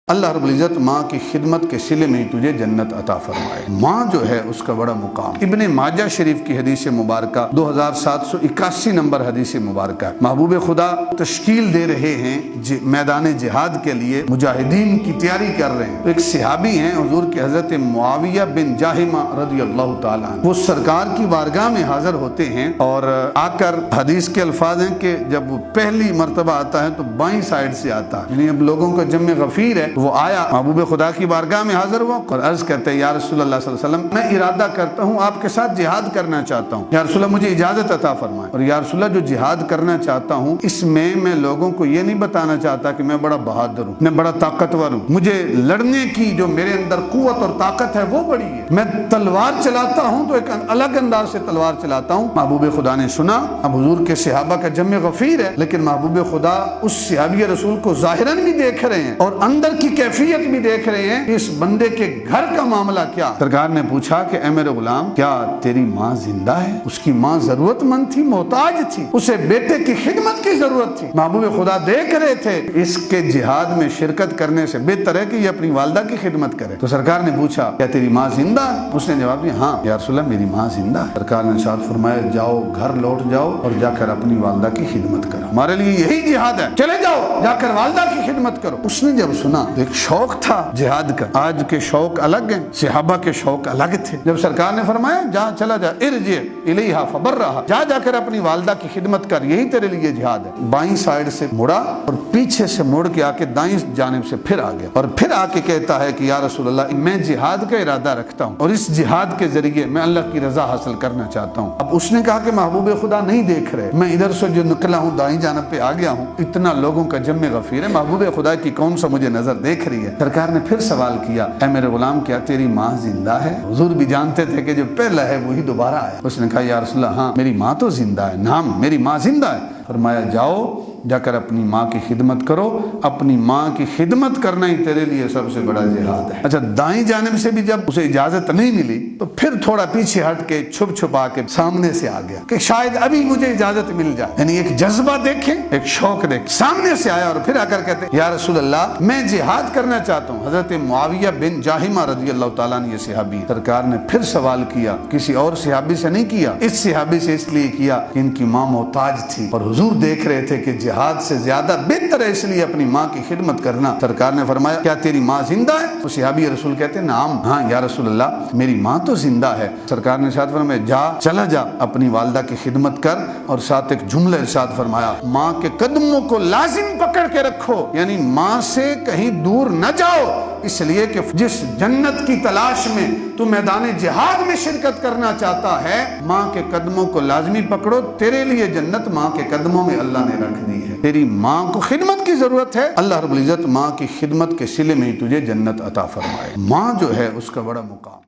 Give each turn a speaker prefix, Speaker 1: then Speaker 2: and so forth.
Speaker 1: اللہ رب العزت ماں کی خدمت کے صلے میں ہی تجھے جنت عطا فرمائے۔ ماں جو ہے اس کا بڑا مقام۔ ابن ماجہ شریف کی حدیث مبارکہ 2781 نمبر حدیث مبارکہ، محبوب خدا تشکیل دے رہے ہیں میدان جہاد کے لیے، مجاہدین کی تیاری کر رہے ہیں۔ ایک صحابی ہیں حضور کے حضرت معاویہ بن جاہمہ رضی اللہ تعالیٰ عنہ، وہ سرکار کی بارگاہ میں حاضر ہوتے ہیں اور آ کر حدیث کے الفاظ ہیں کہ جب وہ پہلی مرتبہ آتا ہے تو بائیں سائڈ سے آتا ہے، یعنی اب لوگوں کا جمع غفیر ہے، وہ آیا محبوب خدا کی بارگاہ میں حاضر ہوا اور عرض کرتے ہیں یا رسول اللہ صلی اللہ علیہ وسلم، میں ارادہ کرتا ہوں آپ کے ساتھ جہاد کرنا چاہتا ہوں، یا رسول اللہ مجھے اجازت عطا فرمائیں۔ اور یا رسول اللہ جو جہاد کرنا چاہتا ہوں اس میں لوگوں کو یہ نہیں بتانا چاہتا کہ میں بڑا بہادر ہوں، میں بڑا طاقتور ہوں، مجھے لڑنے کی جو میرے اندر قوت اور طاقت ہے وہ بڑی ہے، میں تلوار چلاتا ہوں تو ایک الگ انداز سے تلوار چلاتا ہوں۔ محبوب خدا نے سنا، اب حضور کے صحابہ کا جمع غفیر ہے، لیکن محبوب خدا اس صحابی رسول کو ظاہراً بھی دیکھ رہے ہیں اور اندر کی کیفیت بھی دیکھ رہے ہیں کہ اس بندے کے گھر کا معاملہ کیا۔ سرکار نے پوچھا کہ اے میرے غلام، کیا تیری ماں زندہ ہے؟ اس کی ماں ضرورت مند تھی، محتاج تھی، اسے بیٹے کی خدمت کی ضرورت تھی۔ محبوب خدا دیکھ رہے تھے اس کے جہاد میں شرکت کرنے سے بہتر ہے کہ یہ اپنی والدہ کی خدمت کرے۔ تو سرکار نے پوچھا کیا تیری ماں زندہ ہے؟ اس نے جواب دیا ہاں یا رسول اللہ میری ماں زندہ ہے۔ سرکار نے ارشاد فرمایا جاؤ گھر لوٹ جاؤ اور جا کر اپنی والدہ کی خدمت کرو، ہمارے لیے یہی جہاد ہے، چلے جاؤ جا کر والدہ کی خدمت کرو۔ اس نے جب سنا ایک شوق تھا جہاد کا، آج کے شوق الگ ہیں، صحابہ کے شوق الگ تھے۔ جب سرکار نے فرمایا جا چلا جا، ارجع الیہا فبرھا، جا کر اپنی والدہ کی خدمت کر، یہی تیرے لیے جہاد ہے۔ بائیں سائیڈ سے مڑا اور پیچھے سے مڑ کے آ کے دائیں جانب سے پھر آ گیا اور پھر آ کے کہتا ہے کہ یا رسول اللہ میں جہاد کا ارادہ رکھتا ہوں اور اس جہاد کے ذریعے میں اللہ کی رضا حاصل کرنا چاہتا ہوں۔ اب اس نے کہا کہ محبوب خدا نہیں دیکھ رہے، میں ادھر سے جو نکلا ہوں دائیں جانب پہ آ گیا ہوں، اتنا لوگوں کا جمع غفیر ہے، محبوب خدا کی کون سا مجھے نظر دیکھ رہی ہے۔ سرکار نے پھر سوال کیا اے میرے غلام کیا تیری ماں زندہ ہے؟ حضور بھی جانتے تھے کہ جو پہلا ہے وہی دوبارہ آیا۔ اس نے کہا یا رسول اللہ ہاں میری ماں تو زندہ ہے، نعم میری ماں زندہ ہے۔ فرمایا جاؤ جا کر اپنی ماں کی خدمت کرو، اپنی ماں کی خدمت کرنا ہی تیرے لیے سب سے بڑا جہاد ہے۔ اچھا دائیں جانب سے بھی جب اسے اجازت نہیں ملی تو پھر تھوڑا پیچھے ہٹ کے چھپ چھپا کے سامنے سے آ گیا کہ شاید ابھی مجھے اجازت مل جائے، یعنی ایک جذبہ دیکھیں، ایک شوق دیکھیں۔ سامنے سے آیا اور پھر آ کر کہتے یا رسول اللہ میں جہاد کرنا چاہتا ہوں۔ حضرت معاویہ بن جاہمہ رضی اللہ تعالیٰ عنہ یہ صحابی، سرکار نے پھر سوال کیا، کسی اور صحابی سے نہیں کیا، اس صحابی سے اس لیے کیا کہ ان کی ماں محتاج تھی اور حضور دیکھ رہے تھے کہ جہاد سے زیادہ بہتر ہے اس لیے اپنی ماں کی خدمت کرنا۔ سرکار نے فرمایا کیا تیری ماں زندہ ہے؟ وہ صحابی رسول کہتے ہیں نعم ہاں یا رسول اللہ میری ماں تو زندہ ہے۔ سرکار نے ارشاد فرمایا چلا جا اپنی والدہ کی خدمت کر، اور ساتھ ایک جملہ ارشاد فرمایا ماں کے قدموں کو لازم پکڑ کے رکھو، یعنی ماں سے کہیں دور نہ جاؤ، اس لیے کہ جس جنت کی تلاش میں تو میدان جہاد میں شرکت کرنا چاہتا ہے، ماں کے قدموں کو لازمی پکڑو، تیرے لیے جنت ماں کے قدموں میں اللہ نے رکھ دی ہے۔ تیری ماں کو خدمت کی ضرورت ہے، اللہ رب العزت ماں کی خدمت کے صلے میں ہی تجھے جنت عطا فرمائے۔ ماں جو ہے اس کا بڑا مقام۔